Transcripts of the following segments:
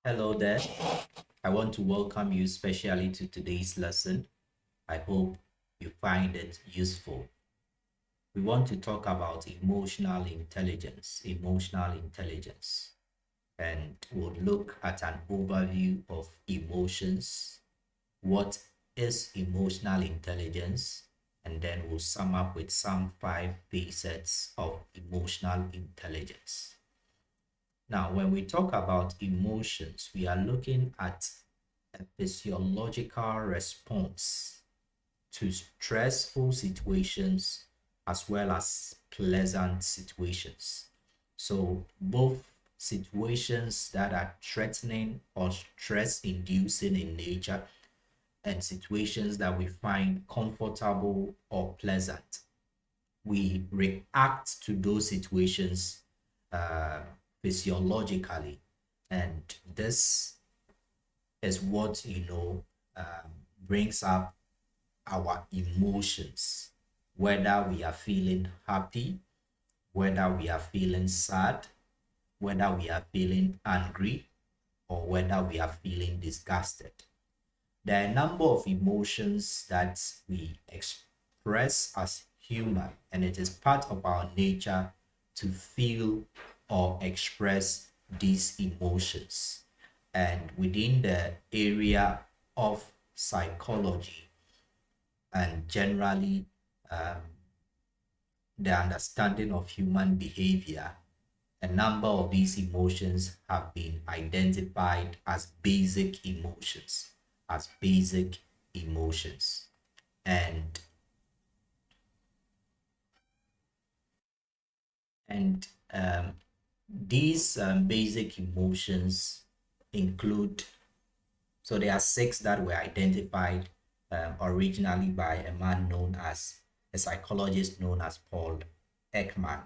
Hello there. I want to welcome you specially to today's lesson. I hope you find it useful. We want to talk about emotional intelligence, and we'll look at an overview of emotions, what is emotional intelligence, and then we'll sum up with some five facets of emotional intelligence. Now, when we talk about emotions, we are looking at a physiological response to stressful situations as well as pleasant situations. So, both situations that are threatening or stress inducing in nature and situations that we find comfortable or pleasant. We react to those situations uh, physiologically, and this is what brings up our emotions, whether we are feeling happy, whether we are feeling sad, whether we are feeling angry, or whether we are feeling disgusted. There are a number of emotions that we express as human, and it is part of our nature to feel or express these emotions. And within the area of psychology and generally um, the understanding of human behavior, a number of these emotions have been identified as basic emotions, as basic emotions. And and these basic emotions include, so there are six that were identified originally by a man known as, a psychologist known as Paul Ekman.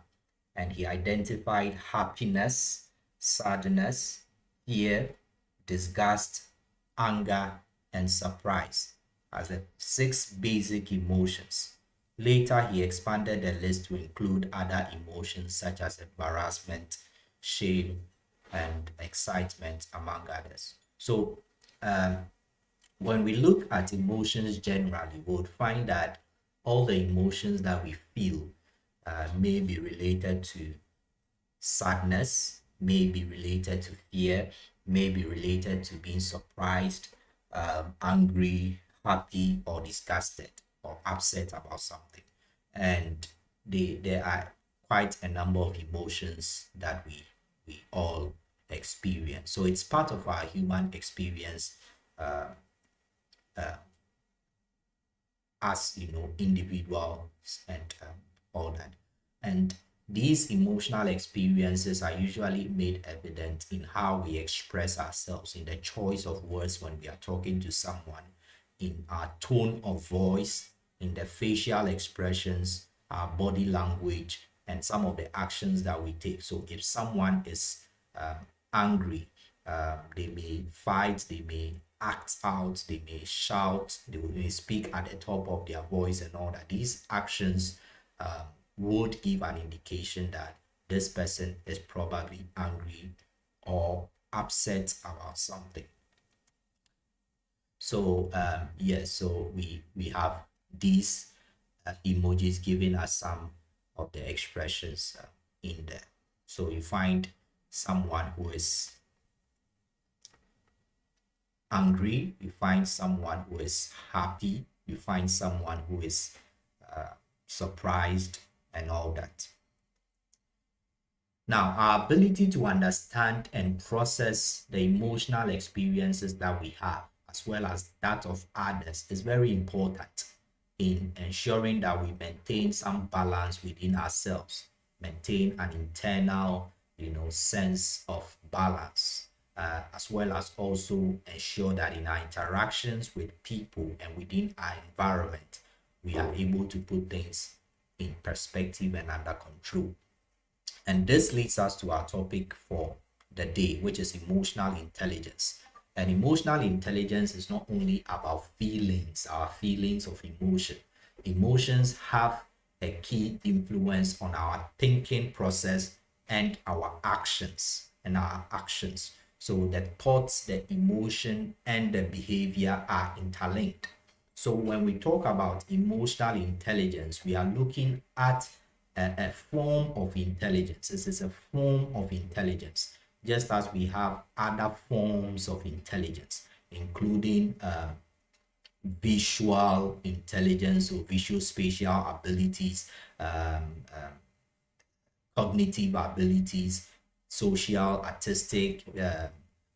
And he identified happiness, sadness, fear, disgust, anger, and surprise as the six basic emotions. Later, he expanded the list to include other emotions such as embarrassment, shame, and excitement, among others. So, um, when we look at emotions generally, we would find that all the emotions that we feel may be related to sadness, may be related to fear, may be related to being surprised, angry, happy, or disgusted, or upset about something. And there are quite a number of emotions that we all experience. So it's part of our human experience uh, uh, as individuals and all that. And these emotional experiences are usually made evident in how we express ourselves, in the choice of words when we are talking to someone, in our tone of voice, in the facial expressions, our body language, and some of the actions that we take. So if someone is angry, they may fight, they may act out, they may shout, they may speak at the top of their voice, and all that. These actions would give an indication that this person is probably angry or upset about something. So yes, so we have these emojis giving us some of the expressions in there. So you find someone who is angry, you find someone who is happy, you find someone who is surprised, and all that. Now, our ability to understand and process the emotional experiences that we have, as well as that of others, is very important in ensuring that we maintain some balance within ourselves, maintain an internal, sense of balance, as well as also ensure that in our interactions with people and within our environment, we are able to put things in perspective and under control. And this leads us to our topic for the day, which is emotional intelligence. And emotional intelligence is not only about feelings, our feelings of emotion. Emotions have a key influence on our thinking process and our actions. So the thoughts, the emotion, and the behavior are interlinked. So when we talk about emotional intelligence, we are looking at a form of intelligence. This is a form of intelligence, just as we have other forms of intelligence, including visual intelligence or visual spatial abilities, cognitive abilities, social, artistic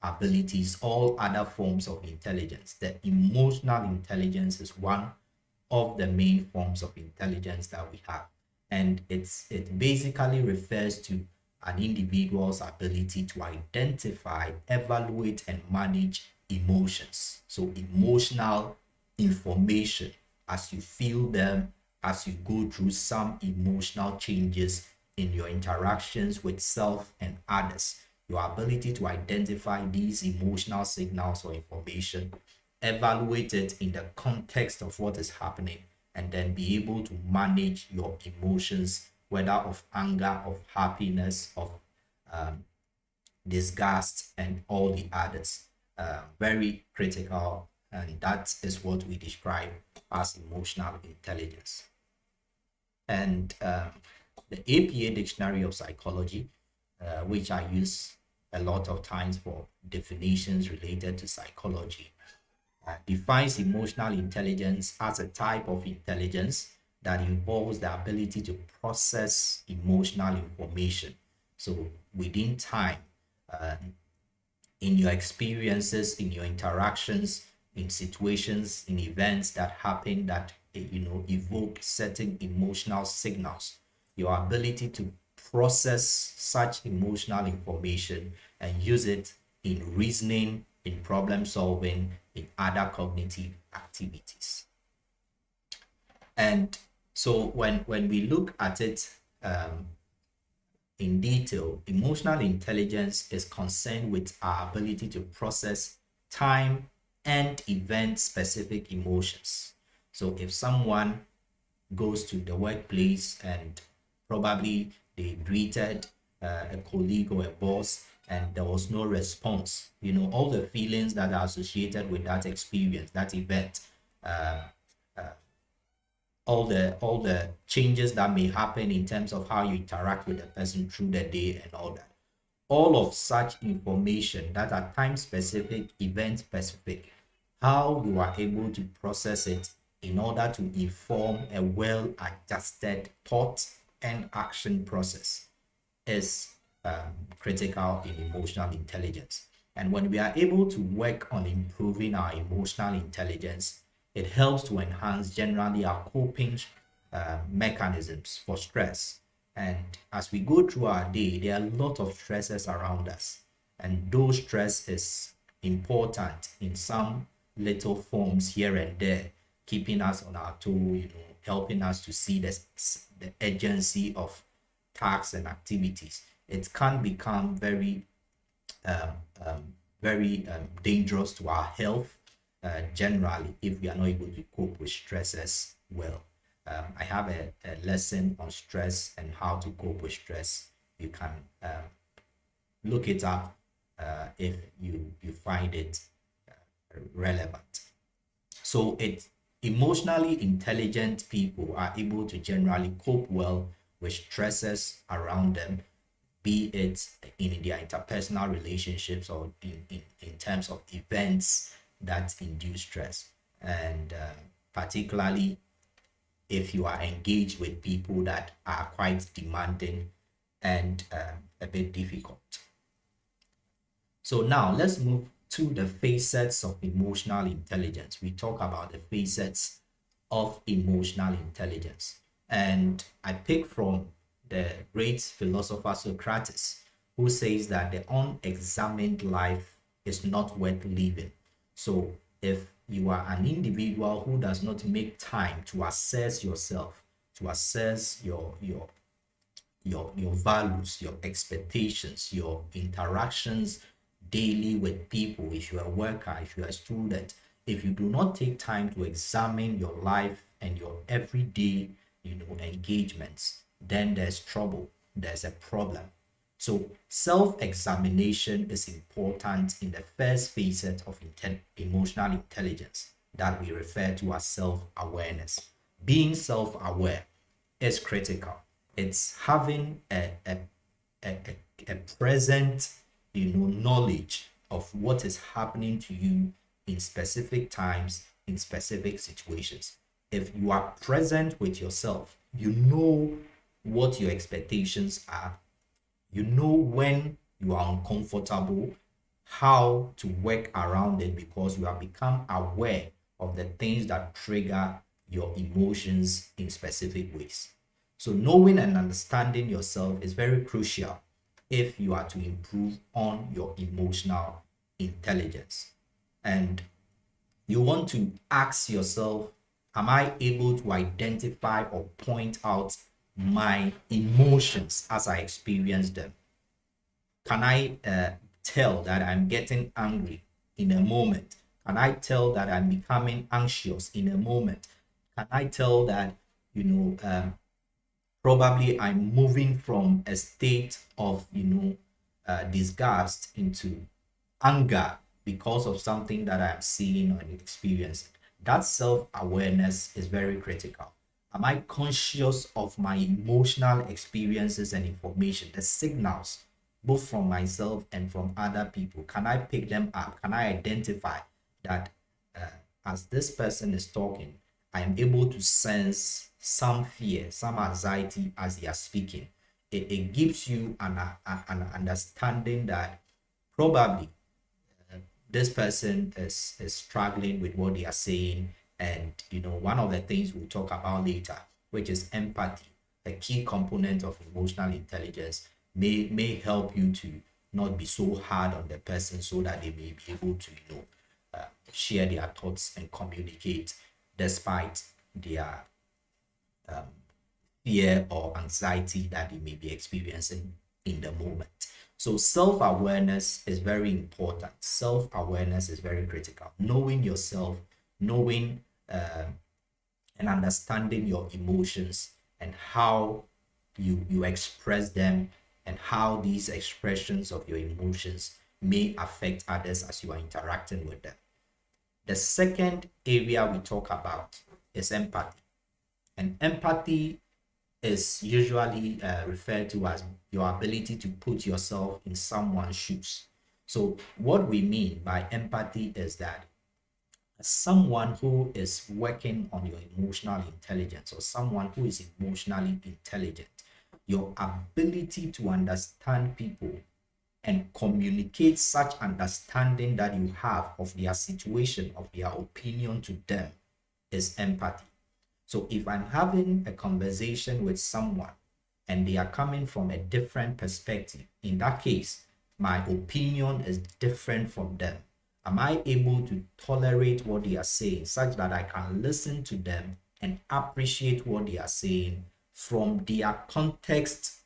abilities, all other forms of intelligence. The emotional intelligence is one of the main forms of intelligence that we have. And it basically refers to an individual's ability to identify, evaluate, and manage emotions. So emotional information as you feel them, as you go through some emotional changes in your interactions with self and others. Your ability to identify these emotional signals or information, evaluate it in the context of what is happening, and then be able to manage your emotions, whether of anger, of happiness, of disgust, and all the others. Very critical, and that is what we describe as emotional intelligence. And the APA Dictionary of Psychology, which I use a lot of times for definitions related to psychology, defines emotional intelligence as a type of intelligence that involves the ability to process emotional information. So within time, uh, in your experiences, in your interactions, in situations, in events that happen that evoke certain emotional signals, your ability to process such emotional information and use it in reasoning, in problem solving, in other cognitive activities. And so when we look at it in detail, emotional intelligence is concerned with our ability to process time and event specific emotions. So if someone goes to the workplace and probably they greeted a colleague or a boss and there was no response, all the feelings that are associated with that experience, that event, uh, all the changes that may happen in terms of how you interact with the person through the day and all that, all of such information that are time specific, event specific, how you are able to process it in order to inform a well adjusted thought and action process is critical in emotional intelligence. And when we are able to work on improving our emotional intelligence, it helps to enhance generally our coping mechanisms for stress. And as we go through our day, there are a lot of stresses around us. And those stress is important in some little forms here and there, keeping us on our toe, helping us to see the urgency of tasks and activities. It can become um, um, very dangerous to our health generally if we are not able to cope with stresses well. I have a lesson on stress and how to cope with stress. You can look it up if you find it relevant. So it emotionally intelligent people are able to generally cope well with stresses around them, be it in their interpersonal relationships or in terms of events that induce stress. And particularly if you are engaged with people that are quite demanding and a bit difficult. So now let's move to the facets of emotional intelligence. We talk about the facets of emotional intelligence. And I pick from the great philosopher Socrates, who says that the unexamined life is not worth living. So if you are an individual who does not make time to assess yourself, to assess your values, your expectations, your interactions daily with people, if you're a worker, if you're a student, if you do not take time to examine your life and your everyday engagements, then there's trouble, there's a problem. So self-examination is important in the first facet of emotional intelligence that we refer to as self-awareness. Being self-aware is critical. It's having a present, knowledge of what is happening to you in specific times, in specific situations. If you are present with yourself, you know what your expectations are, you know when you are uncomfortable, how to work around it because you have become aware of the things that trigger your emotions in specific ways. So, knowing and understanding yourself is very crucial if you are to improve on your emotional intelligence. And you want to ask yourself, am I able to identify or point out my emotions as I experience them? Can I tell that I'm getting angry in a moment? Can I tell that I'm becoming anxious in a moment? Can I tell that, you know, probably I'm moving from a state of, disgust into anger because of something that I'm seeing or experiencing? That self awareness is very critical. Am I conscious of my emotional experiences and information, the signals, both from myself and from other people? Can I pick them up? Can I identify that uh, as this person is talking, I am able to sense some fear, some anxiety as they are speaking? It gives you an understanding that probably this person is struggling with what they are saying. And one of the things we'll talk about later, which is empathy, a key component of emotional intelligence, may help you to not be so hard on the person so that they may be able to share their thoughts and communicate despite their fear or anxiety that they may be experiencing in the moment. So, self awareness is very important. Self awareness is very critical. Knowing yourself, knowing and understanding your emotions and how you express them, and how these expressions of your emotions may affect others as you are interacting with them. The second area we talk about is empathy. And empathy is usually referred to as your ability to put yourself in someone's shoes. So, what we mean by empathy is that someone who is working on your emotional intelligence, or someone who is emotionally intelligent, your ability to understand people and communicate such understanding that you have of their situation, of their opinion to them, is empathy. So if I'm having a conversation with someone and they are coming from a different perspective, in that case, my opinion is different from them. Am I able to tolerate what they are saying such that I can listen to them and appreciate what they are saying from their context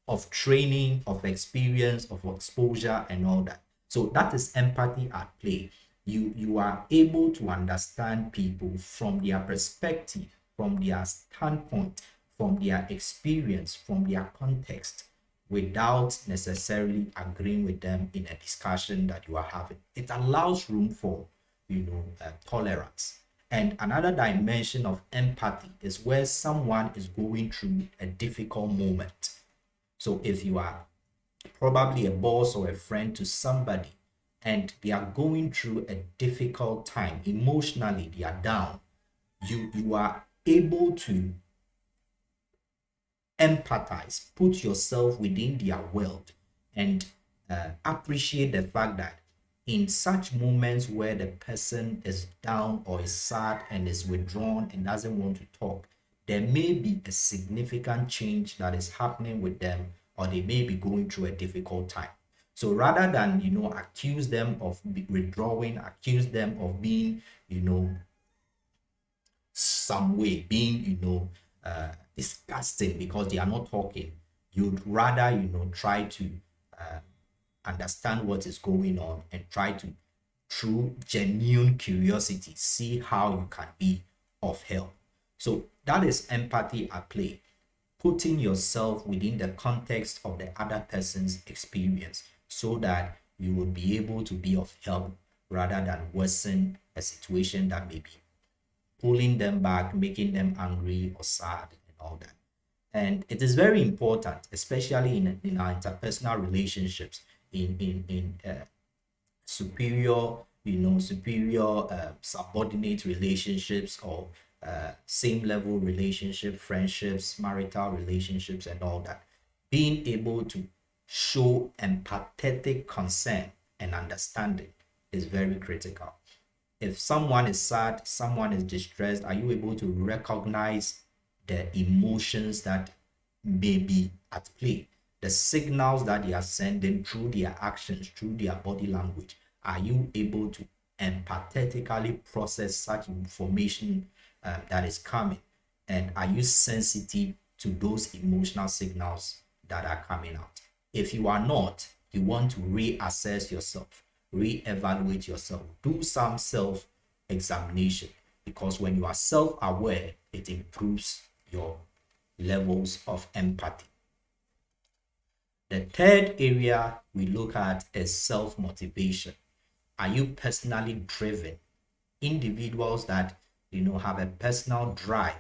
of training, of experience, of exposure, and all that? So that is empathy at play. You are able to understand people from their perspective, from their standpoint, from their experience, from their context, without necessarily agreeing with them in a discussion that you are having. It allows room for tolerance. And another dimension of empathy is where someone is going through a difficult moment. So if you are probably a boss or a friend to somebody and they are going through a difficult time emotionally, they are down, you are able to empathize, put yourself within their world, and appreciate the fact that in such moments where the person is down or is sad and is withdrawn and doesn't want to talk, there may be a significant change that is happening with them, or they may be going through a difficult time. So rather than accuse them of withdrawing, accuse them of being some way, being disgusting because they are not talking, you'd rather try to uh, understand what is going on and try to, through genuine curiosity, see how you can be of help. So that is empathy at play. putting yourself within the context of the other person's experience so that you will be able to be of help rather than worsen a situation that may be pulling them back, making them angry or sad and all that. And it is very important, especially in our interpersonal relationships, in superior, superior subordinate relationships, or same level relationship, friendships, marital relationships, and all that. Being able to show empathetic concern and understanding is very critical. If someone is sad, someone is distressed, are you able to recognize the emotions that may be at play, the signals that they are sending through their actions, through their body language? Are you able to empathetically process such information that is coming? And are you sensitive to those emotional signals that are coming out? If you are not, you want to reassess yourself, reevaluate yourself, do some self examination, because when you are self aware, it improves your levels of empathy. The third area we look at is self motivation. Are you personally driven? Individuals that have a personal drive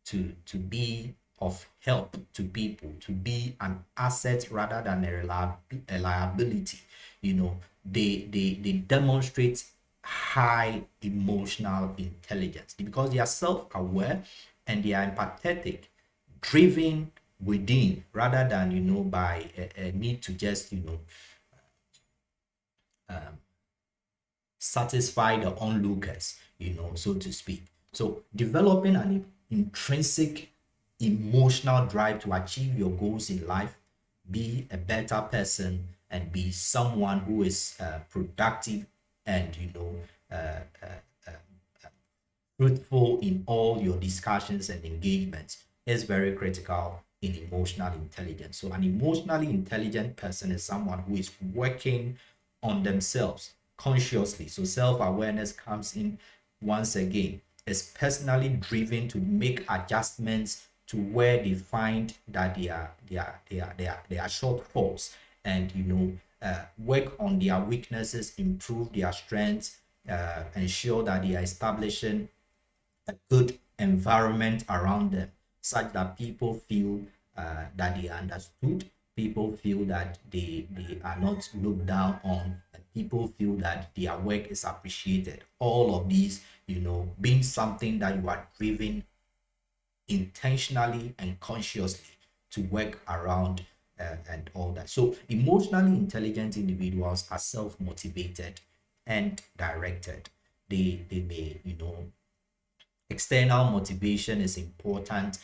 to be of help to people, to be an asset rather than a liability. They demonstrate high emotional intelligence because they are self-aware and they are empathetic, driven within rather than by a need to just satisfy the onlookers, so to speak. So developing an intrinsic emotional drive to achieve your goals in life, be a better person, and be someone who is productive and fruitful in all your discussions and engagements is very critical in emotional intelligence. So an emotionally intelligent person is someone who is working on themselves consciously. So self-awareness comes in once again, is personally driven to make adjustments to where they find that they are shortfalls, and work on their weaknesses, improve their strengths, ensure that they are establishing a good environment around them such that people feel that they are understood, people feel that they are not looked down on, and people feel that their work is appreciated. All of these, being something that you are driven intentionally and consciously to work around, and all that. So emotionally intelligent individuals are self-motivated and directed. They may, external motivation is important.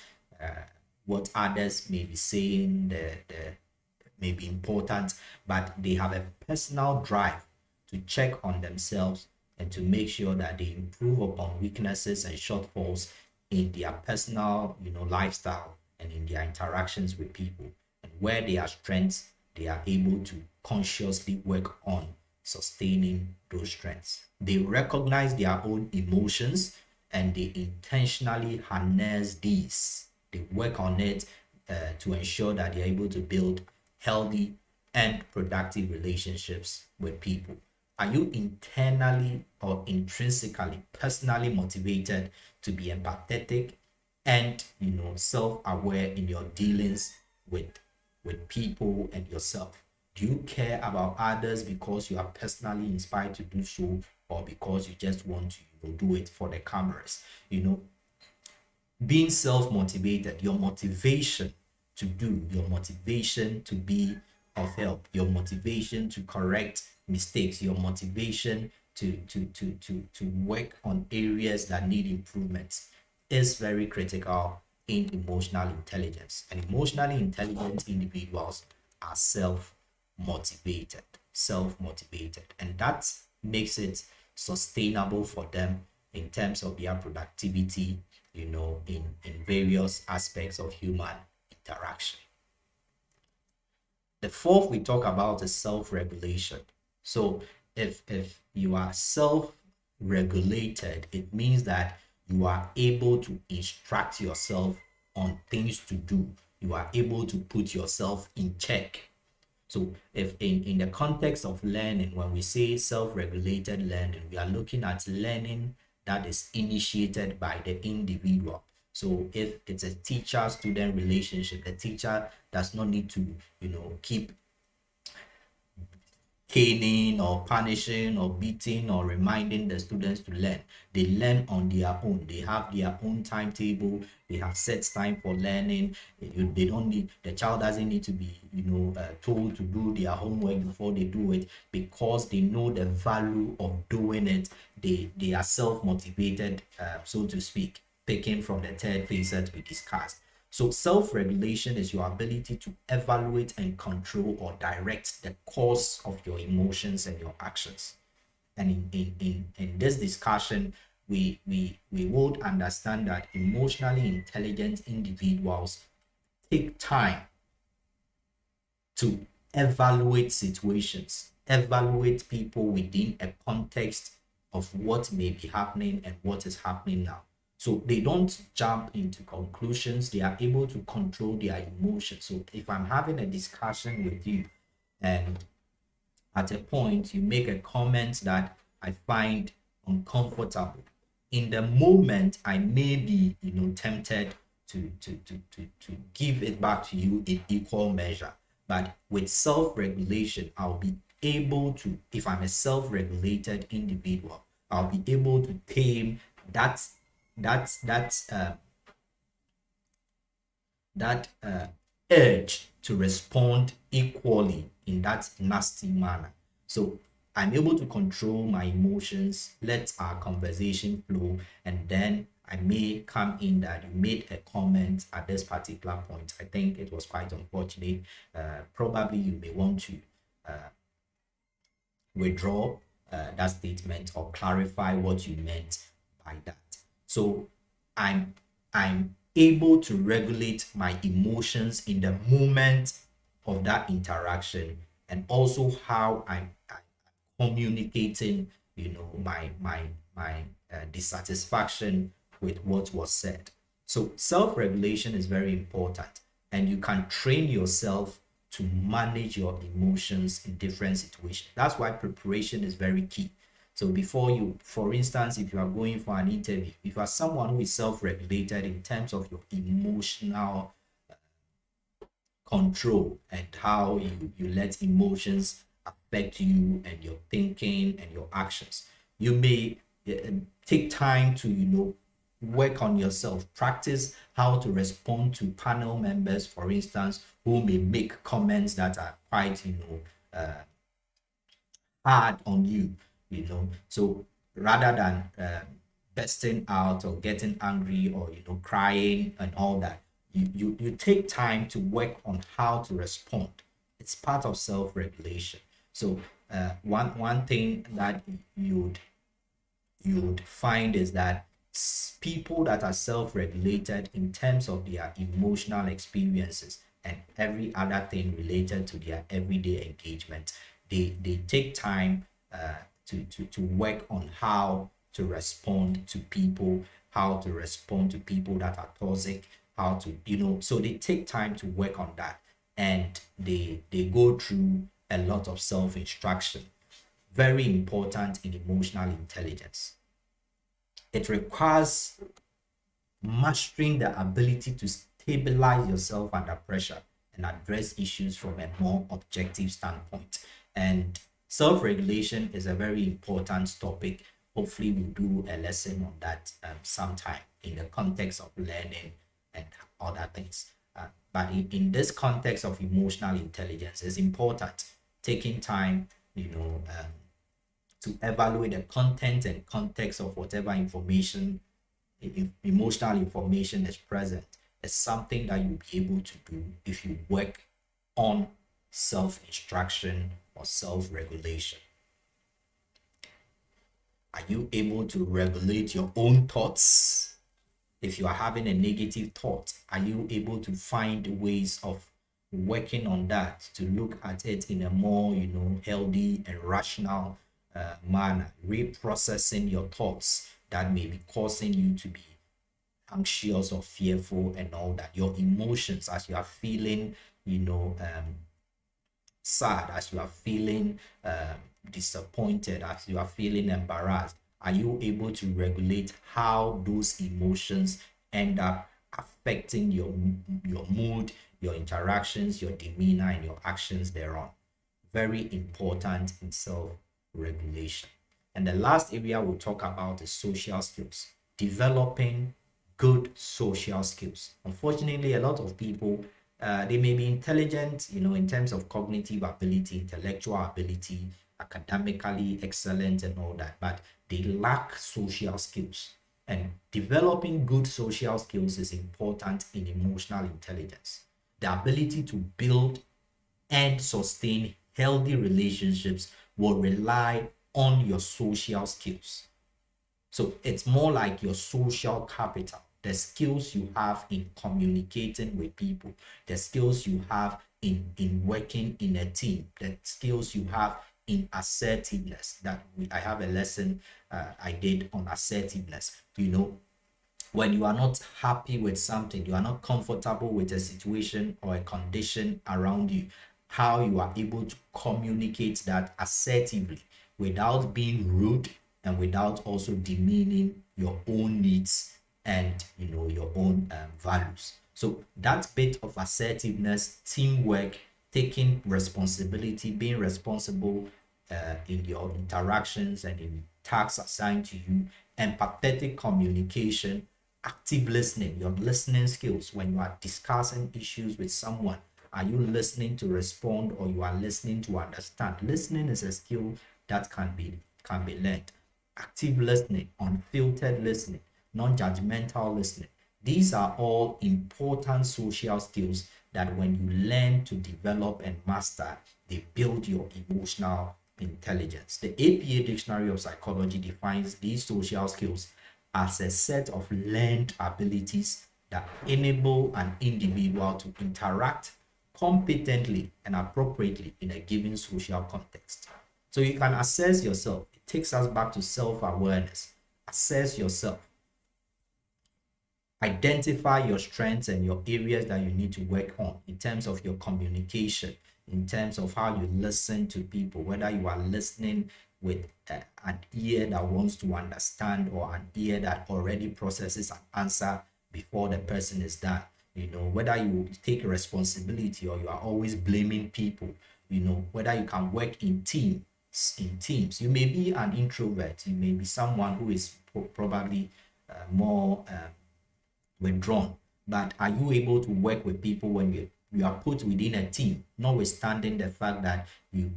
What others may be saying, the may be important, but they have a personal drive to check on themselves and to make sure that they improve upon weaknesses and shortfalls in their personal, lifestyle and in their interactions with people. And where they are strengths, they are able to consciously work on sustaining those strengths. They recognize their own emotions and they intentionally harness these. They work on it to ensure that they're able to build healthy and productive relationships with people. Are you internally or intrinsically, personally motivated to be empathetic and self-aware in your dealings with people and yourself? Do you care about others because you are personally inspired to do so, or because you just want to do it for the cameras? Being self-motivated, your motivation to do, your motivation to be of help, your motivation to correct mistakes, your motivation to work on areas that need improvements is very critical in emotional intelligence. And emotionally intelligent individuals are self-motivated, and that makes it sustainable for them in terms of their productivity, in various aspects of human interaction. The fourth we talk about is self-regulation. So if you are self-regulated, it means that you are able to instruct yourself on things to do. you are able to put yourself in check. So if in the context of learning, when we say self-regulated learning, we are looking at learning that is initiated by the individual. So if it's a teacher-student relationship, the teacher does not need to, keep caning or punishing or beating or reminding the students to learn. They learn on their own. They have their own timetable. They have set time for learning. They don't need, the child doesn't need to be told to do their homework before they do it, because they know the value of doing it. They are self-motivated, so to speak, picking from the third phase that we discussed. So self-regulation is your ability to evaluate and control or direct the course of your emotions and your actions. And in this discussion, we would understand that emotionally intelligent individuals take time to evaluate situations, evaluate people within a context of what may be happening and what is happening now. So they don't jump into conclusions. They are able to control their emotions. So if I'm having a discussion with you and at a point you make a comment that I find uncomfortable, in the moment I may be tempted to give it back to you in equal measure. But with self-regulation, I'll be able to, if I'm a self-regulated individual, I'll be able to tame that that urge to respond equally in that nasty manner. So I'm able to control my emotions, let our conversation flow, and then I may come in that you made a comment at this particular point. I think it was quite unfortunate. Probably you may want to withdraw that statement or clarify what you meant by that. So I'm able to regulate my emotions in the moment of that interaction, and also how I'm communicating, my dissatisfaction with what was said. So self-regulation is very important, and you can train yourself to manage your emotions in different situations. That's why preparation is very key. So before you, for instance, if you are going for an interview, if you are someone who is self-regulated in terms of your emotional control and how you let emotions affect you and your thinking and your actions, you may take time to work on yourself, practice how to respond to panel members, for instance, who may make comments that are quite hard on you, so rather than bursting out or getting angry or crying and all that, you take time to work on how to respond. It's part of self-regulation. So one thing that you'd find is that people that are self-regulated in terms of their emotional experiences and every other thing related to their everyday engagement, they take time to work on how to respond to people, how to respond to people that are toxic, how to so they take time to work on that, and they go through a lot of self-instruction. Very important in emotional intelligence. It requires mastering the ability to stabilize yourself under pressure and address issues from a more objective standpoint. And self-regulation is a very important topic. Hopefully, we'll do a lesson on that sometime in the context of learning and other things. But in this context of emotional intelligence, it's important taking time, to evaluate the content and context of whatever information, emotional information is present. Is something that you'll be able to do if you work on self-instruction or self-regulation. Are you able to regulate your own thoughts? If you are having a negative thought, are you able to find ways of working on that to look at it in a more healthy and rational manner, reprocessing your thoughts that may be causing you to be anxious or fearful and all that. Your emotions as you are feeling, sad, as you are feeling disappointed, as you are feeling embarrassed, are you able to regulate how those emotions end up affecting your mood, your interactions, your demeanor, and your actions thereon? Very important in self-regulation. And the last area we'll talk about is social skills. Developing good social skills. Unfortunately, a lot of people, they may be intelligent, in terms of cognitive ability, intellectual ability, academically excellent and all that, but they lack social skills. And developing good social skills is important in emotional intelligence. The ability to build and sustain healthy relationships will rely on your social skills. So it's more like your social capital, the skills you have in communicating with people, the skills you have in working in a team, the skills you have in assertiveness. I have a lesson I did on assertiveness. When you are not happy with something, you are not comfortable with a situation or a condition around you, how you are able to communicate that assertively without being rude and without also demeaning your own needs and your own values. So that bit of assertiveness, teamwork, taking responsibility, being responsible in your interactions and in tasks assigned to you, empathetic communication, active listening, your listening skills when you are discussing issues with someone. Are you listening to respond or you are listening to understand? Listening is a skill that can be learned. Active listening, unfiltered listening, non-judgmental listening. These are all important social skills that when you learn to develop and master, they build your emotional intelligence. The APA Dictionary of Psychology defines these social skills as a set of learned abilities that enable an individual to interact competently and appropriately in a given social context. So you can assess yourself. It takes us back to self-awareness. Assess yourself. Identify your strengths and your areas that you need to work on in terms of your communication, in terms of how you listen to people, whether you are listening with an ear that wants to understand or an ear that already processes an answer before the person is done. Whether you take responsibility or you are always blaming people, whether you can work in teams. You may be an introvert, you may be someone who is probably more withdrawn. But are you able to work with people when you are put within a team, notwithstanding the fact that you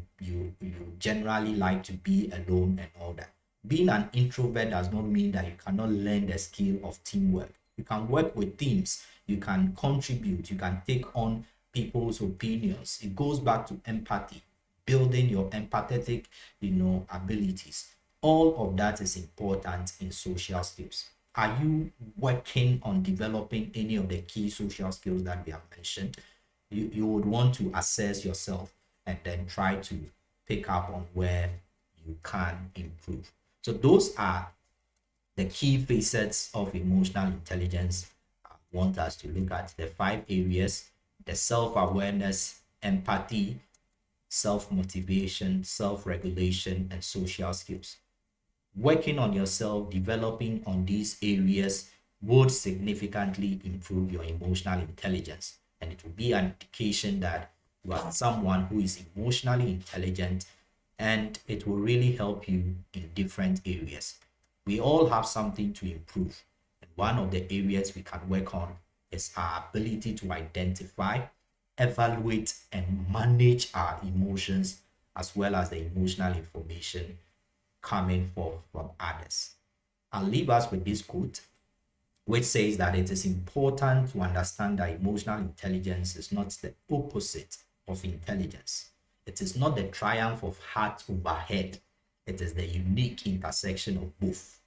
generally like to be alone and all that? Being an introvert does not mean that you cannot learn the skill of teamwork. You can work with teams, you can contribute, you can take on people's opinions. It goes back to empathy, building your empathetic, abilities. All of that is important in social skills. Are you working on developing any of the key social skills that we have mentioned? You would want to assess yourself and then try to pick up on where you can improve. So those are the key facets of emotional intelligence I want us to look at. The 5 areas: the self-awareness, empathy, self-motivation, self-regulation, and social skills. Working on yourself, developing on these areas would significantly improve your emotional intelligence. And it will be an indication that you are someone who is emotionally intelligent, and it will really help you in different areas. We all have something to improve. And one of the areas we can work on is our ability to identify, evaluate, and manage our emotions as well as the emotional information coming forth from others. I'll leave us with this quote, which says that it is important to understand that emotional intelligence is not the opposite of intelligence. It is not the triumph of heart over head. It is the unique intersection of both.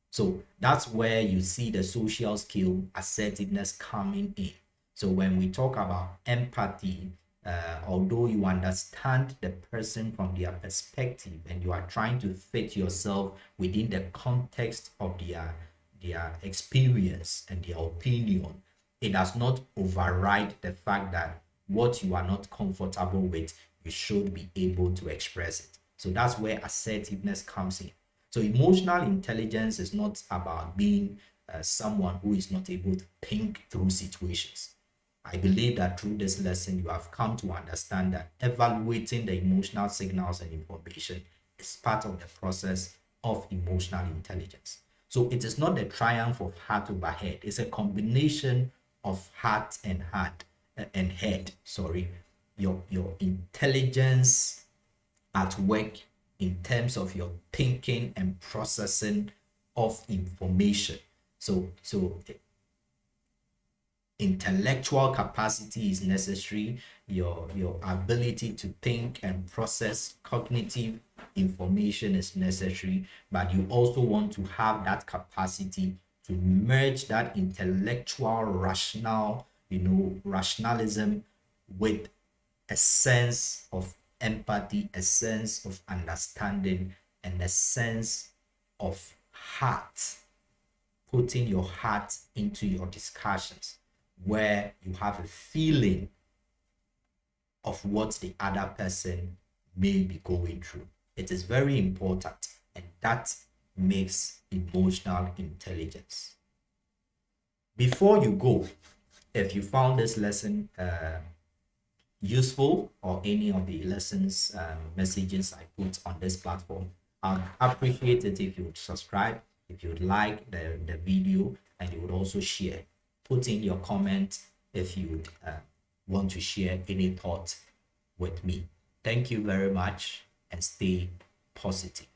So that's where you see the social skill assertiveness coming in. So when we talk about empathy, although you understand the person from their perspective and you are trying to fit yourself within the context of their experience and their opinion, it does not override the fact that what you are not comfortable with, you should be able to express it. So that's where assertiveness comes in. So emotional intelligence is not about being someone who is not able to think through situations. I believe that through this lesson, you have come to understand that evaluating the emotional signals and information is part of the process of emotional intelligence. So it is not the triumph of heart over head. It's a combination of heart and head. Sorry, your intelligence at work in terms of your thinking and processing of information. So intellectual capacity is necessary, your ability to think and process cognitive information is necessary, but you also want to have that capacity to merge that intellectual rationalism with a sense of empathy, a sense of understanding, and a sense of heart, putting your heart into your discussions, where you have a feeling of what the other person may be going through. It is very important, and that makes emotional intelligence. Before you go, if you found this lesson useful, or any of the lessons messages I put on this platform, I'd appreciate it if you would subscribe, if you would like the video, and you would also share. Put in your comment if you would want to share any thoughts with me. Thank you very much, and stay positive.